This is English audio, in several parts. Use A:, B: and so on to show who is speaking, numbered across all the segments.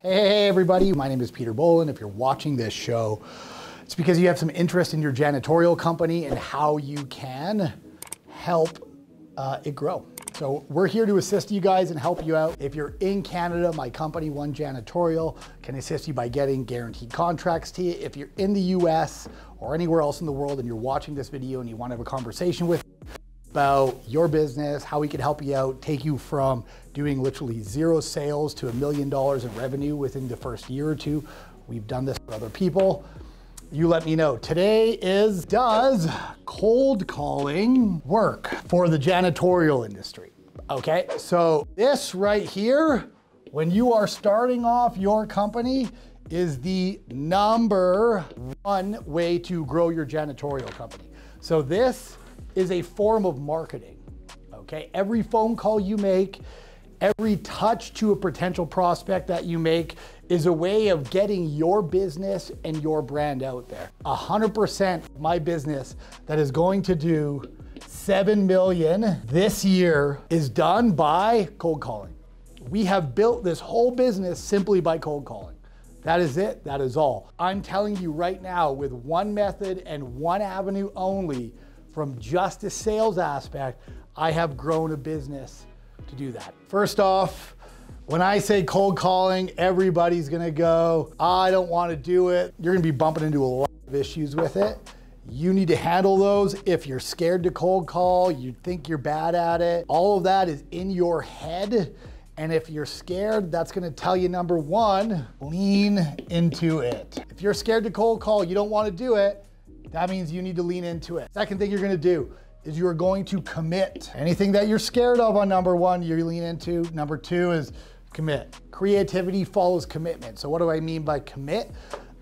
A: Hey everybody, my name is Peter Boland. If you're watching this show, it's because you have some interest in your janitorial company and how you can help it grow. So we're here to assist you guys and help you out. If you're in Canada, my company, One Janitorial, can assist you by getting guaranteed contracts to you. If you're in the US or anywhere else in the world and you're watching this video and you want to have a conversation with about your business, how we can help you out, take you from doing literally zero sales to $1 million in revenue within the first year or two. We've done this for other people. You let me know. Today is, does cold calling work for the janitorial industry? Okay, so this right here, when you are starting off your company, is the #1 way to grow your janitorial company. So this is a form of marketing, okay? Every phone call you make, every touch to a potential prospect that you make is a way of getting your business and your brand out there. 100% of my business that is going to do 7 million this year is done by cold calling. We have built this whole business simply by cold calling. That is it, that is all. I'm telling you right now, with one method and one avenue only, from just a sales aspect, I have grown a business to do that. First off, when I say cold calling, everybody's gonna go, I don't wanna do it. You're gonna be bumping into a lot of issues with it. You need to handle those. If you're scared to cold call, you think you're bad at it, all of that is in your head. And if you're scared, that's gonna tell you, #1, lean into it. If you're scared to cold call, you don't wanna do it, that means you need to lean into it. Second thing you're gonna do is you're going to commit. Anything that you're scared of on #1, you lean into. #2 is commit. Creativity follows commitment. So what do I mean by commit?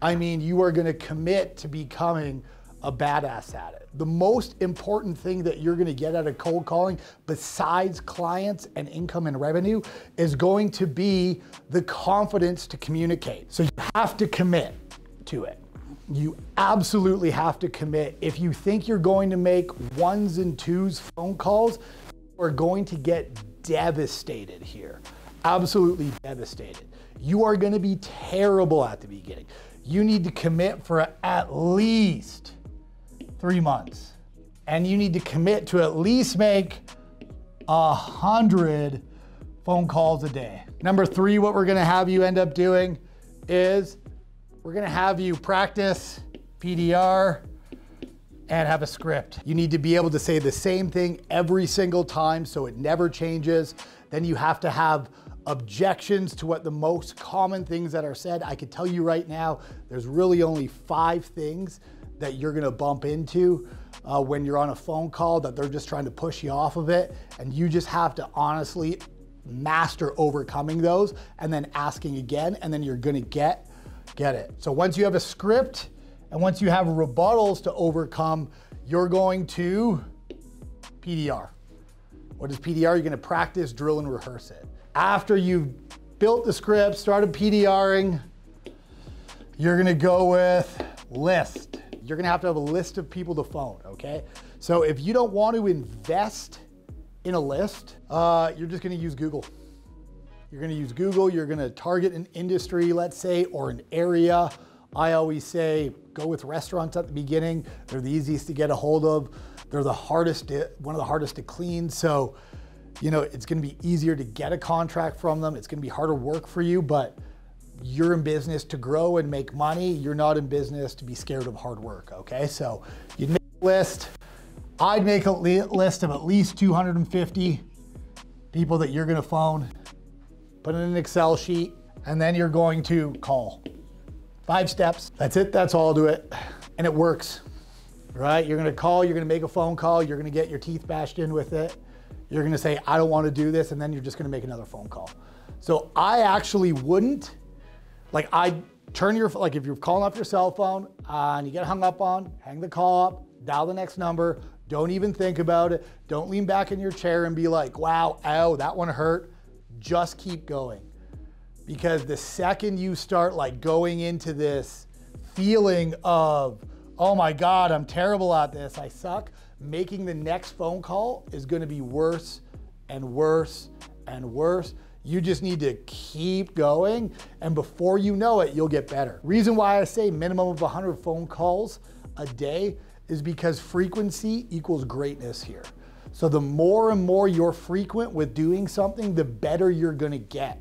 A: I mean, you are gonna commit to becoming a badass at it. The most important thing that you're gonna get out of cold calling, besides clients and income and revenue, is going to be the confidence to communicate. So you have to commit to it. You absolutely have to commit. If you think you're going to make 1s and 2s phone calls, you are going to get devastated here. Absolutely devastated. You are going to be terrible at the beginning. You need to commit for at least 3 months. And you need to commit to at least make 100 phone calls a day. #3, what we're going to have you end up doing is we're gonna have you practice PDR and have a script. You need to be able to say the same thing every single time so it never changes. Then you have to have objections to what the most common things that are said. I can tell you right now, there's really only 5 things that you're gonna bump into when you're on a phone call that they're just trying to push you off of it. And you just have to honestly master overcoming those and then asking again, and then you're gonna get it. So once you have a script and once you have rebuttals to overcome, you're going to PDR. What is PDR? You're gonna practice, drill, and rehearse it. After you've built the script, started PDRing, you're gonna go with list. You're gonna have a list of people to phone, okay? So if you don't want to invest in a list, you're just gonna use Google. You're gonna use Google, you're gonna target an industry, let's say, or an area. I always say, go with restaurants at the beginning. They're the easiest to get a hold of. They're the hardest, one of the hardest to clean. So, you know, it's gonna be easier to get a contract from them. It's gonna be harder work for you, but you're in business to grow and make money. You're not in business to be scared of hard work, okay? So you'd make a list. I'd make a list of at least 250 people that you're gonna phone. Put it in an Excel sheet, and then you're going to call. 5 steps, that's it, that's all to it. And it works, right? You're gonna call, you're gonna make a phone call, you're gonna get your teeth bashed in with it. You're gonna say, I don't wanna do this, and then you're just gonna make another phone call. So I actually wouldn't, I'd turn your, if you're calling off your cell phone and you get hung up on, hang the call up, dial the next number, don't even think about it. Don't lean back in your chair and be like, wow, ow, that one hurt. Just keep going. Because the second you start going into this feeling of, oh my God, I'm terrible at this, I suck, making the next phone call is gonna be worse and worse and worse. You just need to keep going, and before you know it, you'll get better. Reason why I say minimum of 100 phone calls a day is because frequency equals greatness here. So the more and more you're frequent with doing something, the better you're gonna get.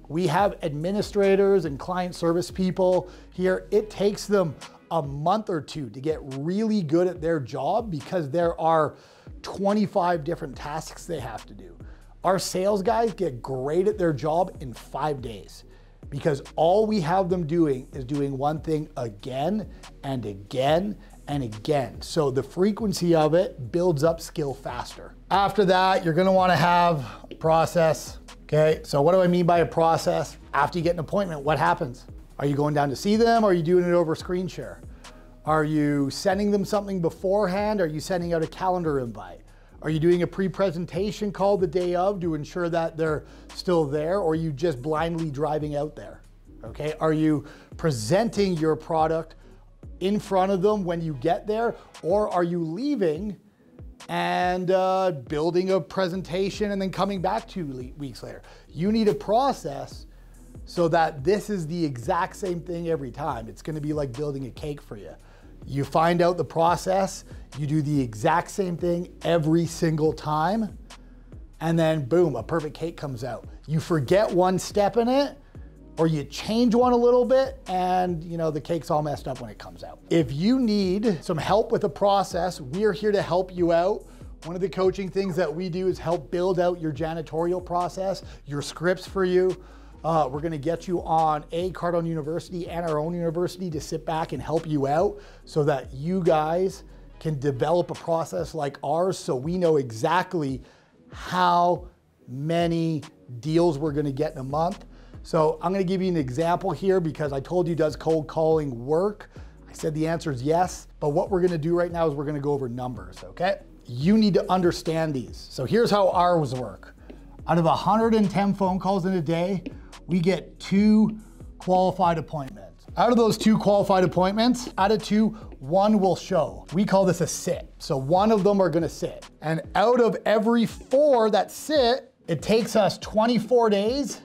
A: We have administrators and client service people here. It takes them a month or two to get really good at their job because there are 25 different tasks they have to do. Our sales guys get great at their job in 5 days because all we have them doing is doing one thing again and again and again. So the frequency of it builds up skill faster. After that, you're gonna wanna have a process, okay? So what do I mean by a process? After you get an appointment, what happens? Are you going down to see them or are you doing it over screen share? Are you sending them something beforehand? Are you sending out a calendar invite? Are you doing a pre-presentation call the day of to ensure that they're still there, or are you just blindly driving out there? Okay, are you presenting your product in front of them when you get there, or are you leaving and building a presentation and then coming back 2 weeks later? You need a process so that this is the exact same thing every time. It's gonna be like building a cake for you. You find out the process, you do the exact same thing every single time, and then boom, a perfect cake comes out. You forget one step in it, or you change one a little bit, and you know the cake's all messed up when it comes out. If you need some help with the process, we're here to help you out. One of the coaching things that we do is help build out your janitorial process, your scripts for you. We're gonna get you on Cardone University and our own university to sit back and help you out so that you guys can develop a process like ours so we know exactly how many deals we're gonna get in a month. So I'm gonna give you an example here because I told you, does cold calling work? I said the answer is yes, but what we're gonna do right now is we're gonna go over numbers, okay? You need to understand these. So here's how ours work. Out of 110 phone calls in a day, we get 2 qualified appointments. Out of those 2 qualified appointments, out of 2, 1 will show. We call this a sit. So 1 of them are gonna sit. And out of every 4 that sit, it takes us 24 days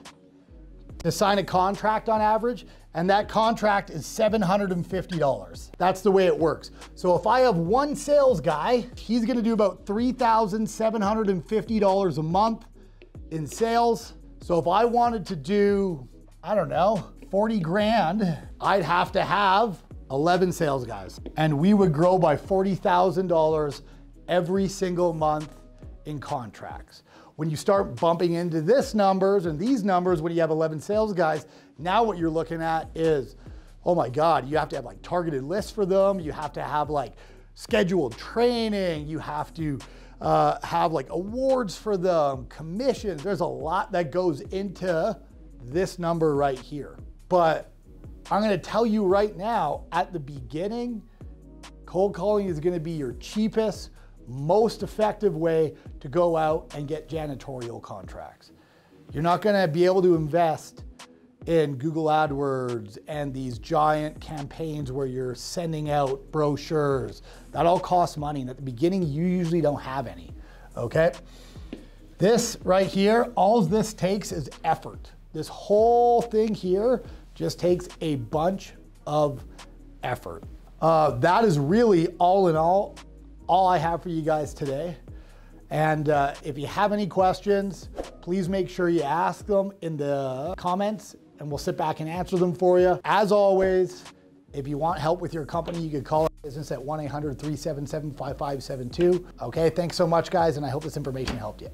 A: to sign a contract on average, and that contract is $750. That's the way it works. So if I have 1 sales guy, he's gonna do about $3,750 a month in sales. So if I wanted to do, I don't know, 40 grand, I'd have to have 11 sales guys. And we would grow by $40,000 every single month in contracts. When you start bumping into this numbers and these numbers, when you have 11 sales guys, now what you're looking at is, oh my God, you have to have like targeted lists for them. You have to have like scheduled training. You have to have like awards for them, commissions. There's a lot that goes into this number right here. But I'm gonna tell you right now, at the beginning, cold calling is gonna be your cheapest, most effective way to go out and get janitorial contracts. You're not gonna be able to invest in Google AdWords and these giant campaigns where you're sending out brochures. That all costs money, and at the beginning, you usually don't have any, okay? This right here, all this takes is effort. This whole thing here just takes a bunch of effort. That is really all in all I have for you guys today. And if you have any questions, please make sure you ask them in the comments and we'll sit back and answer them for you. As always, if you want help with your company, you can call our business at 1-800-377-5572. Okay, thanks so much guys, and I hope this information helped you.